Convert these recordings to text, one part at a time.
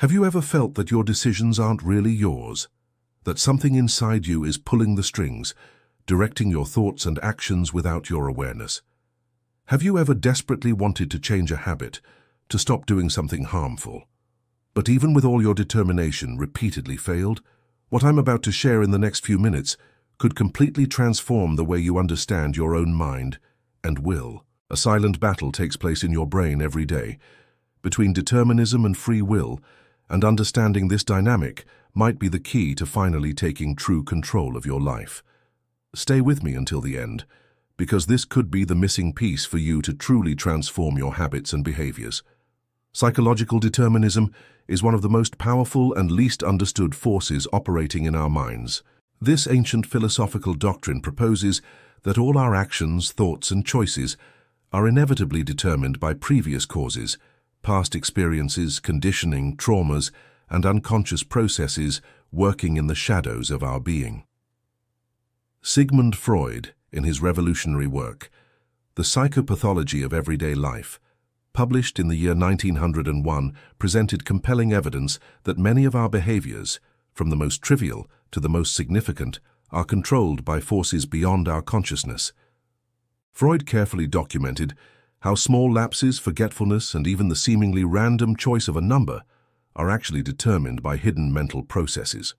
Have you ever felt that your decisions aren't really yours? That something inside you is pulling the strings, directing your thoughts and actions without your awareness? Have you ever desperately wanted to change a habit, to stop doing something harmful, but even with all your determination repeatedly failed? What I'm about to share in the next few minutes could completely transform the way you understand your own mind and will. A silent battle takes place in your brain every day between determinism and free will, and understanding this dynamic might be the key to finally taking true control of your life. Stay with me until the end, because this could be the missing piece for you to truly transform your habits and behaviors. Psychological determinism is one of the most powerful and least understood forces operating in our minds. This ancient philosophical doctrine proposes that all our actions, thoughts, and choices are inevitably determined by previous causes, past experiences, conditioning, traumas, and unconscious processes working in the shadows of our being. Sigmund Freud, in his revolutionary work, The Psychopathology of Everyday Life, published in the year 1901, presented compelling evidence that many of our behaviors, from the most trivial to the most significant, are controlled by forces beyond our consciousness. Freud carefully documented how small lapses, forgetfulness, and even the seemingly random choice of a number are actually determined by hidden mental processes.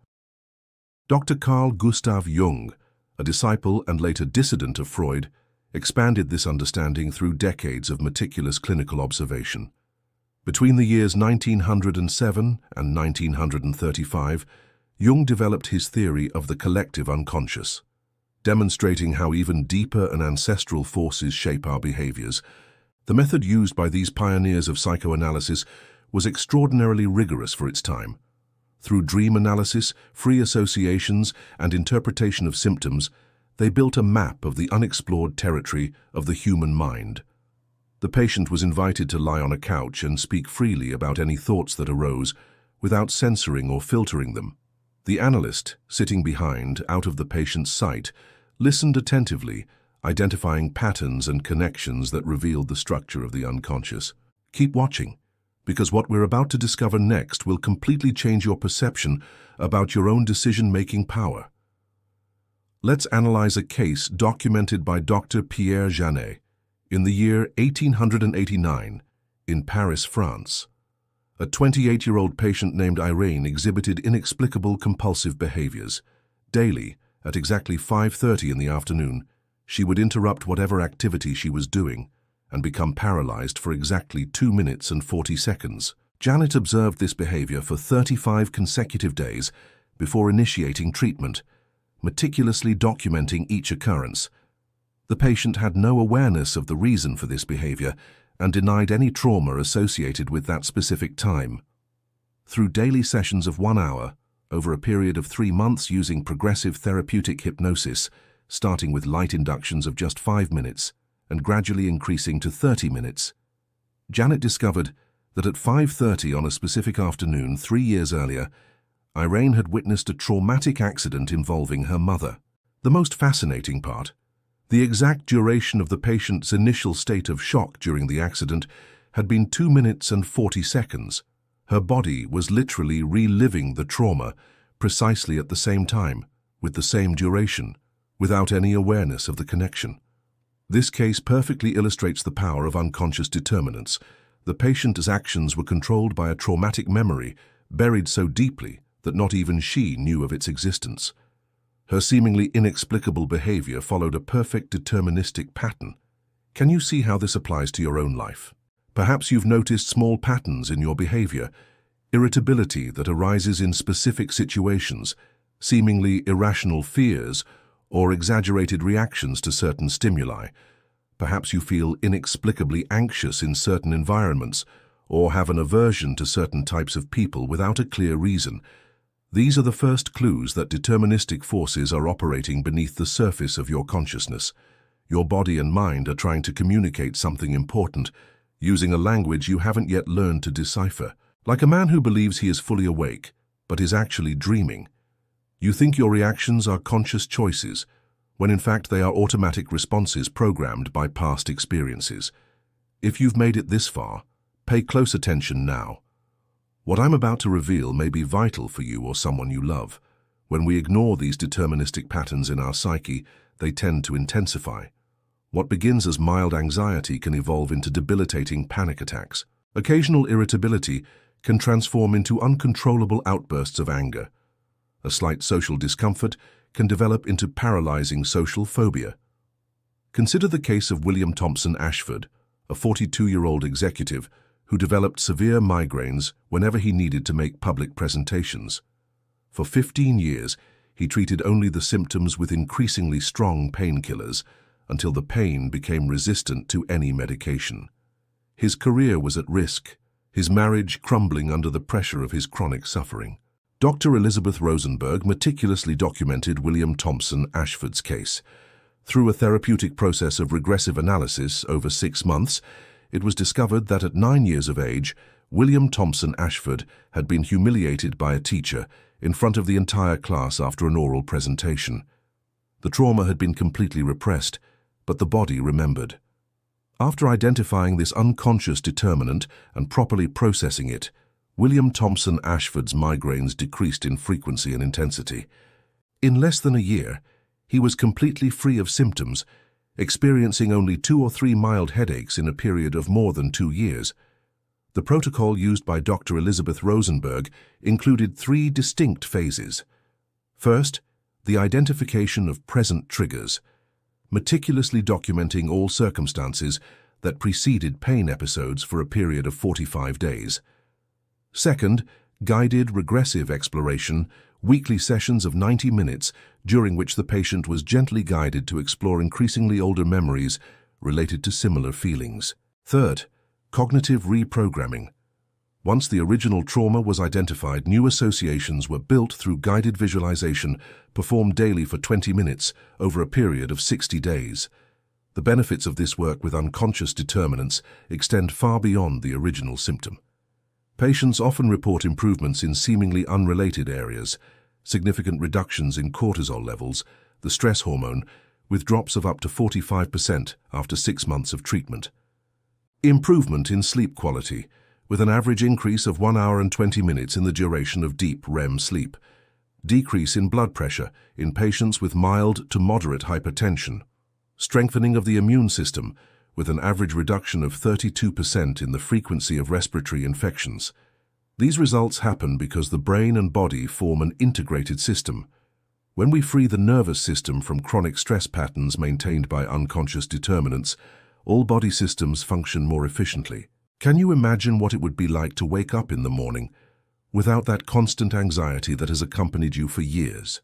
Dr. Carl Gustav Jung, a disciple and later dissident of Freud, expanded this understanding through decades of meticulous clinical observation. Between the years 1907 and 1935, Jung developed his theory of the collective unconscious, demonstrating how even deeper and ancestral forces shape our behaviors. The method used by these pioneers of psychoanalysis was extraordinarily rigorous for its time. Through dream analysis, free associations, and interpretation of symptoms, they built a map of the unexplored territory of the human mind. The patient was invited to lie on a couch and speak freely about any thoughts that arose, without censoring or filtering them. The analyst, sitting behind, out of the patient's sight, listened attentively, identifying patterns and connections that revealed the structure of the unconscious. Keep watching, because what we're about to discover next will completely change your perception about your own decision-making power. Let's analyze a case documented by Dr. Pierre Janet in the year 1889 in Paris, France. A 28-year-old patient named Irene exhibited inexplicable compulsive behaviors. Daily, at exactly 5:30 in the afternoon, she would interrupt whatever activity she was doing and become paralyzed for exactly 2 minutes and 40 seconds. Janet observed this behavior for 35 consecutive days before initiating treatment, meticulously documenting each occurrence. The patient had no awareness of the reason for this behavior and denied any trauma associated with that specific time. Through daily sessions of 1 hour, over a period of 3 months using progressive therapeutic hypnosis, starting with light inductions of just 5 minutes and gradually increasing to 30 minutes, Janet discovered that at 5:30 on a specific afternoon 3 years earlier, Irene had witnessed a traumatic accident involving her mother. The most fascinating part: the exact duration of the patient's initial state of shock during the accident had been 2 minutes and 40 seconds. Her body was literally reliving the trauma precisely at the same time, with the same duration, without any awareness of the connection. This case perfectly illustrates the power of unconscious determinants. The patient's actions were controlled by a traumatic memory buried so deeply that not even she knew of its existence. Her seemingly inexplicable behavior followed a perfect deterministic pattern. Can you see how this applies to your own life? Perhaps you've noticed small patterns in your behavior, irritability that arises in specific situations, seemingly irrational fears, or exaggerated reactions to certain stimuli. Perhaps you feel inexplicably anxious in certain environments, or have an aversion to certain types of people without a clear reason. These are the first clues that deterministic forces are operating beneath the surface of your consciousness. Your body and mind are trying to communicate something important, using a language you haven't yet learned to decipher. Like a man who believes he is fully awake, but is actually dreaming. You think your reactions are conscious choices, when in fact they are automatic responses programmed by past experiences. If you've made it this far, pay close attention now. What I'm about to reveal may be vital for you or someone you love. When we ignore these deterministic patterns in our psyche, they tend to intensify. What begins as mild anxiety can evolve into debilitating panic attacks. Occasional irritability can transform into uncontrollable outbursts of anger. A slight social discomfort can develop into paralyzing social phobia. Consider the case of William Thompson Ashford, a 42-year-old executive who developed severe migraines whenever he needed to make public presentations. For 15 years, he treated only the symptoms with increasingly strong painkillers until the pain became resistant to any medication. His career was at risk, his marriage crumbling under the pressure of his chronic suffering. Dr. Elisabeth Rosenberg meticulously documented William Thompson Ashford's case. Through a therapeutic process of regressive analysis over 6 months, it was discovered that at 9 years of age, William Thompson Ashford had been humiliated by a teacher in front of the entire class after an oral presentation. The trauma had been completely repressed, but the body remembered. After identifying this unconscious determinant and properly processing it, William Thompson Ashford's migraines decreased in frequency and intensity. In less than a year, he was completely free of symptoms, experiencing only 2 or 3 mild headaches in a period of more than 2 years. The protocol used by Dr. Elisabeth Rosenberg included 3 distinct phases. First, the identification of present triggers, meticulously documenting all circumstances that preceded pain episodes for a period of 45 days. Second, guided regressive exploration, weekly sessions of 90 minutes during which the patient was gently guided to explore increasingly older memories related to similar feelings. Third, cognitive reprogramming. Once the original trauma was identified, new associations were built through guided visualization, performed daily for 20 minutes over a period of 60 days. The benefits of this work with unconscious determinants extend far beyond the original symptom. Patients often report improvements in seemingly unrelated areas, significant reductions in cortisol levels, the stress hormone, with drops of up to 45% after 6 months of treatment. Improvement in sleep quality, with an average increase of 1 hour and 20 minutes in the duration of deep REM sleep. Decrease in blood pressure in patients with mild to moderate hypertension. Strengthening of the immune system, with an average reduction of 32% in the frequency of respiratory infections. These results happen because the brain and body form an integrated system. When we free the nervous system from chronic stress patterns maintained by unconscious determinants, all body systems function more efficiently. Can you imagine what it would be like to wake up in the morning without that constant anxiety that has accompanied you for years?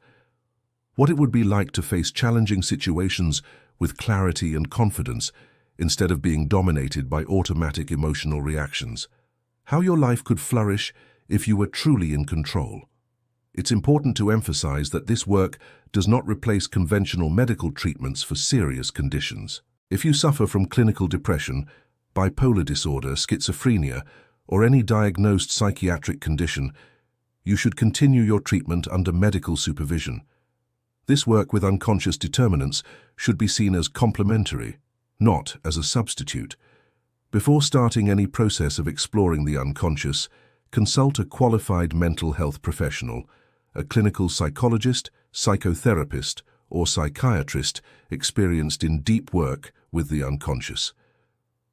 What it would be like to face challenging situations with clarity and confidence instead of being dominated by automatic emotional reactions? How your life could flourish if you were truly in control. It's important to emphasize that this work does not replace conventional medical treatments for serious conditions. If you suffer from clinical depression, bipolar disorder, schizophrenia, or any diagnosed psychiatric condition, you should continue your treatment under medical supervision. This work with unconscious determinants should be seen as complementary, not as a substitute. Before starting any process of exploring the unconscious, consult a qualified mental health professional, a clinical psychologist, psychotherapist, or psychiatrist experienced in deep work with the unconscious.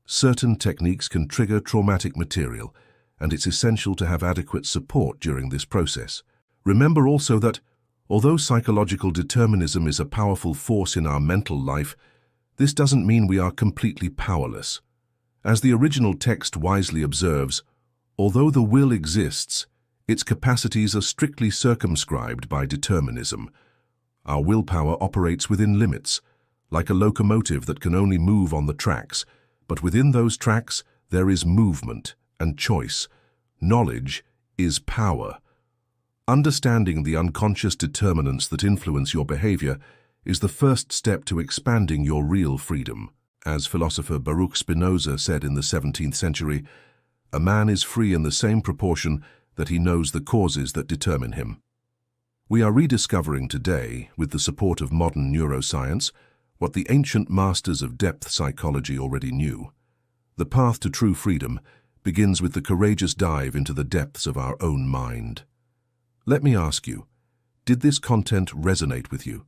Certain techniques can trigger traumatic material, and it's essential to have adequate support during this process. Remember also that, although psychological determinism is a powerful force in our mental life, this doesn't mean we are completely powerless. As the original text wisely observes, although the will exists, its capacities are strictly circumscribed by determinism. Our willpower operates within limits, like a locomotive that can only move on the tracks, but within those tracks there is movement and choice. Knowledge is power. Understanding the unconscious determinants that influence your behavior is the first step to expanding your real freedom. As philosopher Baruch Spinoza said in the 17th century, a man is free in the same proportion that he knows the causes that determine him. We are rediscovering today, with the support of modern neuroscience, what the ancient masters of depth psychology already knew. The path to true freedom begins with the courageous dive into the depths of our own mind. Let me ask you, did this content resonate with you?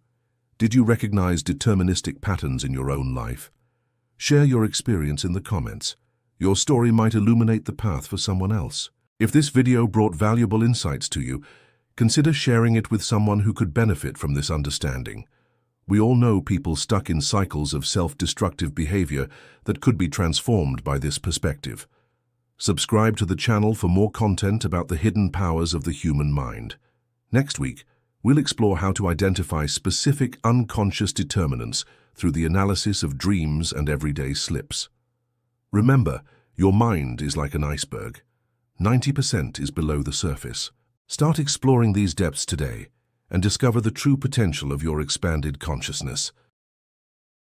Did you recognize deterministic patterns in your own life? Share your experience in the comments. Your story might illuminate the path for someone else. If this video brought valuable insights to you, consider sharing it with someone who could benefit from this understanding. We all know people stuck in cycles of self-destructive behavior that could be transformed by this perspective. Subscribe to the channel for more content about the hidden powers of the human mind. Next week, we'll explore how to identify specific unconscious determinants through the analysis of dreams and everyday slips. Remember, your mind is like an iceberg. 90% is below the surface. Start exploring these depths today and discover the true potential of your expanded consciousness.